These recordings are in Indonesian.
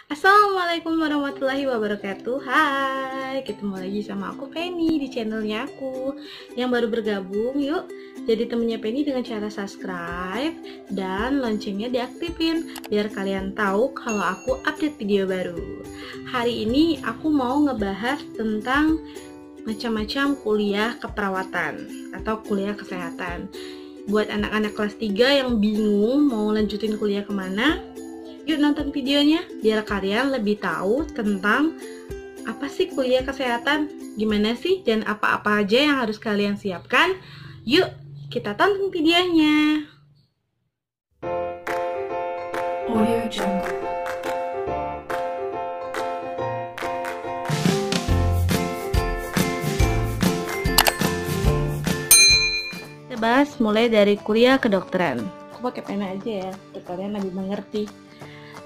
Assalamualaikum warahmatullahi wabarakatuh. Hai, ketemu lagi sama aku Penny di channelnya aku. Yang baru bergabung, yuk jadi temennya Penny dengan cara subscribe dan loncengnya diaktifin biar kalian tahu kalau aku update video baru. Hari ini aku mau ngebahas tentang macam-macam kuliah keperawatan atau kuliah kesehatan. Buat anak-anak kelas 3 yang bingung mau lanjutin kuliah kemana, yuk nonton videonya biar kalian lebih tahu tentang apa sih kuliah kesehatan, gimana sih dan apa-apa aja yang harus kalian siapkan. Yuk kita tonton videonya. Audio Jungle. Kita bahas mulai dari kuliah kedokteran. Aku pakai pena aja ya, biar kalian lebih mengerti.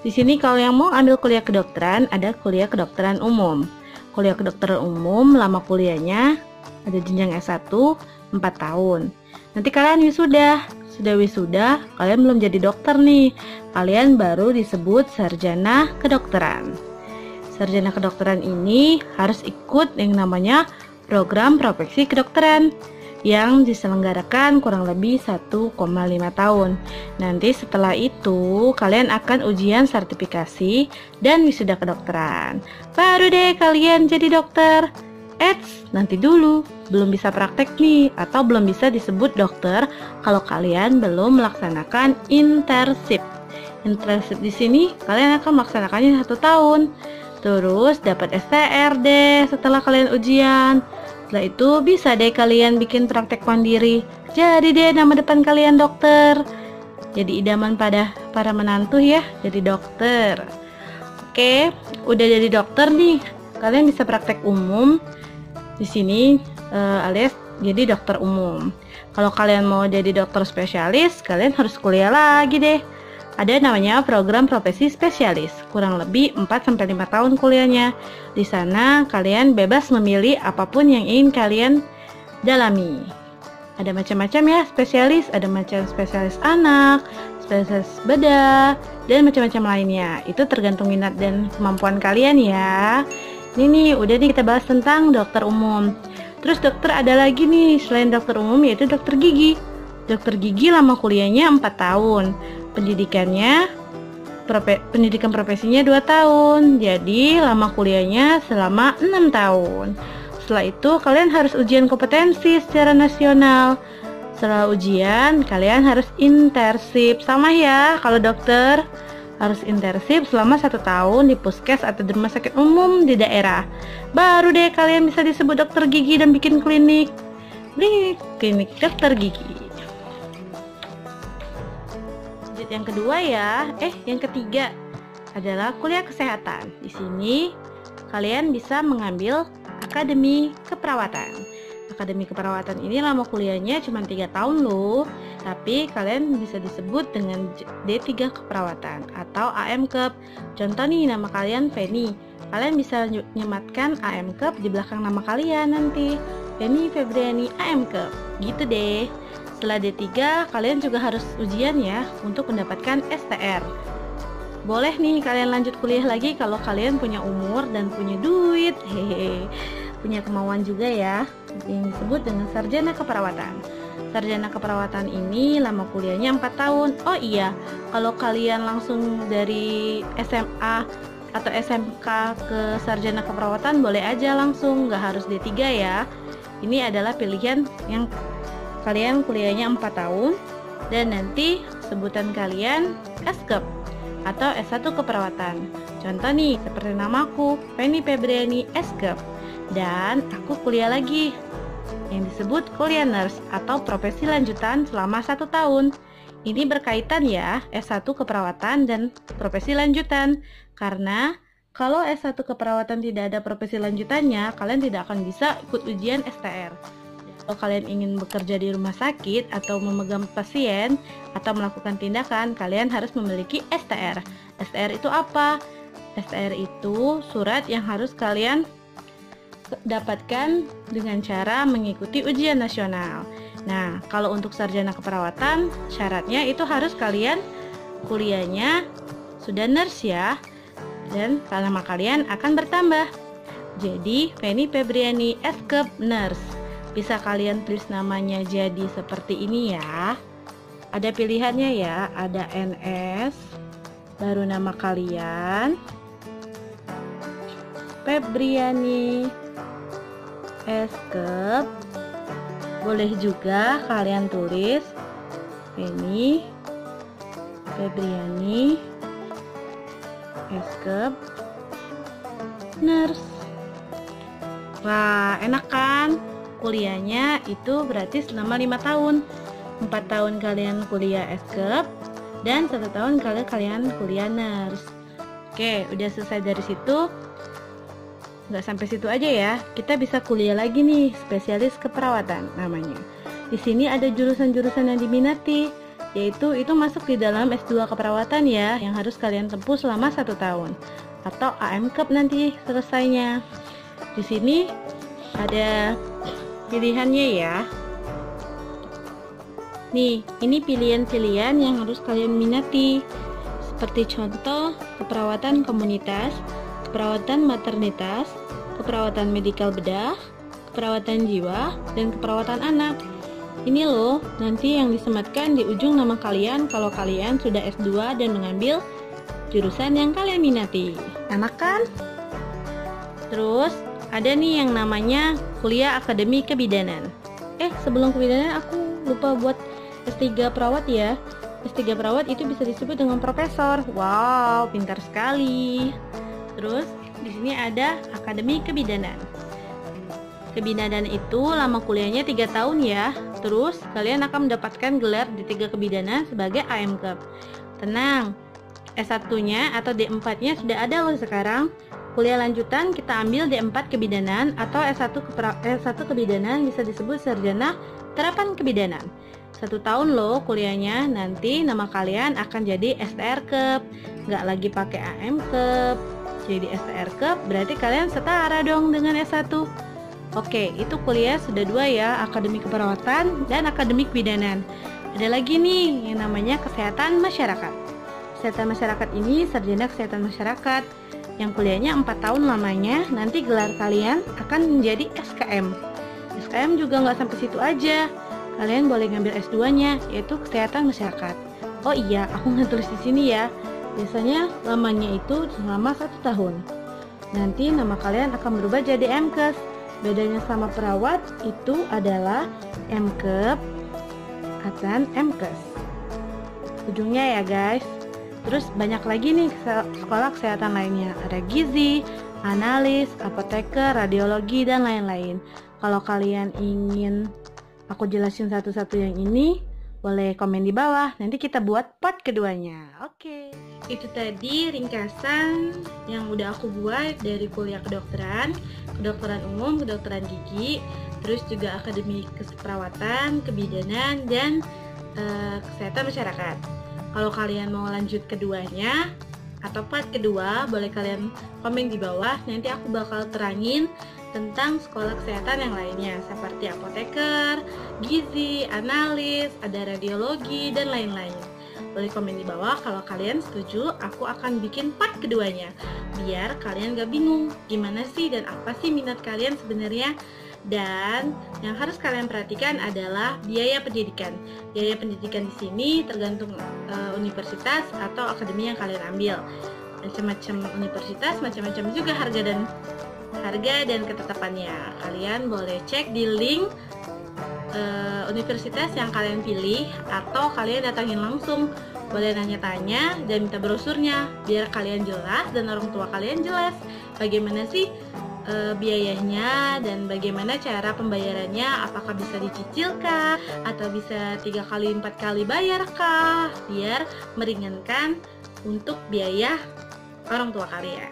Di sini kalau yang mau ambil kuliah kedokteran, ada kuliah kedokteran umum. Kuliah kedokteran umum, lama kuliahnya ada jenjang S1 4 tahun. Nanti kalian wisuda. Sudah wisuda, kalian belum jadi dokter nih. Kalian baru disebut sarjana kedokteran. Sarjana kedokteran ini harus ikut yang namanya program profesi kedokteran yang diselenggarakan kurang lebih 1,5 tahun. Nanti setelah itu kalian akan ujian sertifikasi dan wisuda kedokteran. Baru deh kalian jadi dokter. Eits, nanti dulu, belum bisa praktek nih atau belum bisa disebut dokter kalau kalian belum melaksanakan internship. Internship di sini kalian akan melaksanakannya 1 tahun. Terus dapat STR deh setelah kalian ujian. Setelah itu bisa deh kalian bikin praktek mandiri. Jadi deh nama depan kalian dokter. Jadi idaman pada para menantu ya, jadi dokter. Oke, udah jadi dokter nih. Kalian bisa praktek umum di sini alias jadi dokter umum. Kalau kalian mau jadi dokter spesialis, kalian harus kuliah lagi deh. Ada namanya program profesi spesialis, kurang lebih 4-5 tahun kuliahnya. Di sana kalian bebas memilih apapun yang ingin kalian dalami. Ada macam-macam ya spesialis, ada macam spesialis anak, spesialis bedah, dan macam-macam lainnya. Itu tergantung minat dan kemampuan kalian ya. Ini nih, udah nih kita bahas tentang dokter umum. Terus dokter ada lagi nih, selain dokter umum yaitu dokter gigi. Dokter gigi lama kuliahnya 4 tahun. Pendidikan profesinya 2 tahun. Jadi lama kuliahnya selama 6 tahun. Setelah itu kalian harus ujian kompetensi secara nasional. Setelah ujian kalian harus internship. Sama ya, kalau dokter harus internship selama 1 tahun di puskes atau di rumah sakit umum di daerah. Baru deh kalian bisa disebut dokter gigi dan bikin klinik dokter gigi. Yang kedua yang ketiga adalah kuliah kesehatan. Di sini kalian bisa mengambil akademi keperawatan. Akademi keperawatan ini lama kuliahnya cuma 3 tahun loh. Tapi kalian bisa disebut dengan D3 keperawatan atau AM-Kep. Contoh nih, nama kalian Penny. Kalian bisa nyematkan AM-Kep di belakang nama kalian nanti. Penny Febriani AM-Kep. Gitu deh. Setelah D3, kalian juga harus ujian ya untuk mendapatkan STR. Boleh nih kalian lanjut kuliah lagi kalau kalian punya umur dan punya duit. Punya kemauan juga ya, yang disebut dengan sarjana keperawatan. Sarjana keperawatan ini lama kuliahnya 4 tahun. Oh iya, kalau kalian langsung dari SMA atau SMK ke sarjana keperawatan boleh aja langsung, nggak harus D3 ya. Ini adalah pilihan yang kalian kuliahnya 4 tahun dan nanti sebutan kalian S-Kep atau S1 keperawatan. Contoh nih, seperti namaku, Penny Febriani S-Kep. Dan aku kuliah lagi yang disebut kuliah nurse atau profesi lanjutan selama 1 tahun. Ini berkaitan ya, S1 keperawatan dan profesi lanjutan. Karena kalau S1 keperawatan tidak ada profesi lanjutannya, kalian tidak akan bisa ikut ujian STR. Kalau kalian ingin bekerja di rumah sakit atau memegang pasien atau melakukan tindakan, kalian harus memiliki STR. STR itu apa? STR itu surat yang harus kalian dapatkan dengan cara mengikuti ujian nasional. Nah, kalau untuk sarjana keperawatan, syaratnya itu harus kalian kuliahnya sudah nurse ya. dan nama kalian akan bertambah. Jadi Feni Febriani Eskep Nurse. Bisa kalian tulis namanya jadi seperti ini ya. Ada pilihannya ya, ada NS, baru nama kalian, Febriani Eskep. Boleh juga kalian tulis Feni Febriani Eskep Nurse. Wah, enak kan? Kuliahnya itu berarti selama 5 tahun. 4 tahun kalian kuliah Eskep dan 1 tahun kalian kuliah nurse. Oke, udah selesai dari situ. Nggak sampai situ aja ya, kita bisa kuliah lagi nih, spesialis keperawatan namanya. Di sini ada jurusan-jurusan yang diminati, yaitu itu masuk di dalam S2 keperawatan ya, yang harus kalian tempuh selama 1 tahun atau AMKEP nanti selesainya. Di sini ada pilihannya ya. Nih, ini pilihan-pilihan yang harus kalian minati. Seperti contoh, keperawatan komunitas, keperawatan maternitas, keperawatan medikal bedah, keperawatan jiwa, dan keperawatan anak. Ini loh, nanti yang disematkan di ujung nama kalian kalau kalian sudah S2 dan mengambil jurusan yang kalian minati. Enak kan? Terus, ada nih yang namanya kuliah akademi kebidanan. Sebelum kebidanan aku lupa buat S3 perawat ya. S3 perawat itu bisa disebut dengan profesor. Wow, pintar sekali. Terus di sini ada akademi kebidanan. Kebidanan itu lama kuliahnya 3 tahun ya. Terus kalian akan mendapatkan gelar D3 kebidanan sebagai AMKEP. Tenang, S1-nya atau D4-nya sudah ada loh sekarang. Kuliah lanjutan kita ambil D4 kebidanan atau S1 kebidanan bisa disebut sarjana terapan kebidanan. 1 tahun loh kuliahnya, nanti nama kalian akan jadi STR-KEP, nggak lagi pakai AMKEP. Jadi STR-KEP berarti kalian setara dong dengan S1. Oke, itu kuliah sudah 2 ya, akademik keperawatan dan akademik kebidanan. Ada lagi nih yang namanya kesehatan masyarakat. Kesehatan masyarakat ini sarjana kesehatan masyarakat yang kuliahnya 4 tahun lamanya. Nanti gelar kalian akan menjadi SKM. SKM juga nggak sampai situ aja, kalian boleh ngambil S2-nya, yaitu kesehatan masyarakat. Oh iya, aku nggak tulis di sini ya. Biasanya lamanya itu selama 1 tahun. Nanti nama kalian akan berubah jadi MKes. Bedanya sama perawat itu adalah MKEP atau MKes. Ujungnya ya guys. Terus banyak lagi nih sekolah kesehatan lainnya. Ada gizi, analis, apoteker, radiologi, dan lain-lain. Kalau kalian ingin aku jelasin satu-satu yang ini, boleh komen di bawah. Nanti kita buat part keduanya. Oke. Itu tadi ringkasan yang udah aku buat dari kuliah kedokteran, kedokteran umum, kedokteran gigi, terus juga akademi keperawatan, kebidanan, dan kesehatan masyarakat. Kalau kalian mau lanjut keduanya atau part kedua, boleh kalian komen di bawah. Nanti aku bakal terangin tentang sekolah kesehatan yang lainnya seperti apoteker, gizi, analis, ada radiologi, dan lain-lain. Boleh komen di bawah kalau kalian setuju aku akan bikin part keduanya, biar kalian gak bingung gimana sih dan apa sih minat kalian sebenarnya. Dan yang harus kalian perhatikan adalah biaya pendidikan. Biaya pendidikan di sini tergantung universitas atau akademi yang kalian ambil. Macam-macam universitas, macam-macam juga harga dan ketetapannya. Kalian boleh cek di link universitas yang kalian pilih, atau kalian datangin langsung. Boleh nanya-tanya dan minta brosurnya biar kalian jelas dan orang tua kalian jelas bagaimana sih biayanya dan bagaimana cara pembayarannya, apakah bisa dicicilkah atau bisa 3 kali 4 kali bayar kah, biar meringankan untuk biaya orang tua kalian.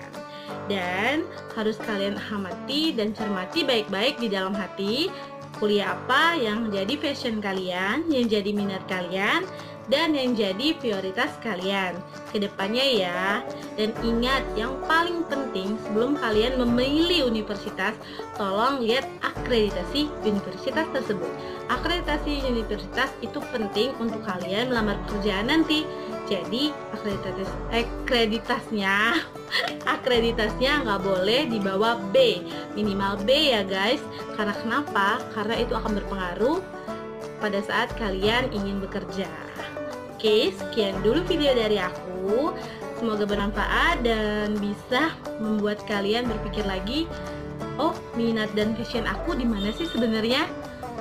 Dan harus kalian amati dan cermati baik-baik di dalam hati kuliah apa yang jadi passion kalian, yang jadi minat kalian, dan yang jadi prioritas kalian ke depannya ya. Dan ingat, yang paling penting sebelum kalian memilih universitas, tolong lihat akreditasi universitas tersebut. Akreditasi universitas itu penting untuk kalian melamar pekerjaan nanti. Jadi akreditasnya nggak boleh di bawah B, minimal B ya guys. Karena kenapa? Karena itu akan berpengaruh pada saat kalian ingin bekerja. Oke, sekian dulu video dari aku. Semoga bermanfaat dan bisa membuat kalian berpikir lagi, oh, minat dan passion aku di mana sih sebenarnya?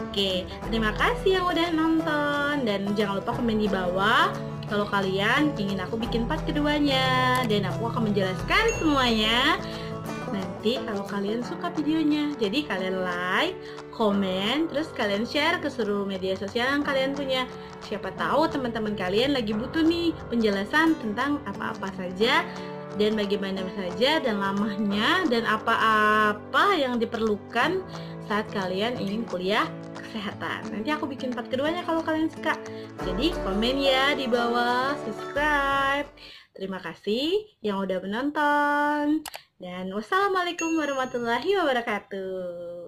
Oke, terima kasih yang udah nonton dan jangan lupa komen di bawah kalau kalian ingin aku bikin part keduanya, dan aku akan menjelaskan semuanya nanti kalau kalian suka videonya. Jadi kalian like, komen, terus kalian share ke seluruh media sosial yang kalian punya. Siapa tahu teman-teman kalian lagi butuh nih penjelasan tentang apa-apa saja dan bagaimana saja dan lamanya dan apa-apa yang diperlukan saat kalian ingin kuliah kesehatan. Nanti aku bikin part keduanya kalau kalian suka. Jadi komen ya di bawah, subscribe. Terima kasih yang udah menonton. Dan wassalamualaikum warahmatullahi wabarakatuh.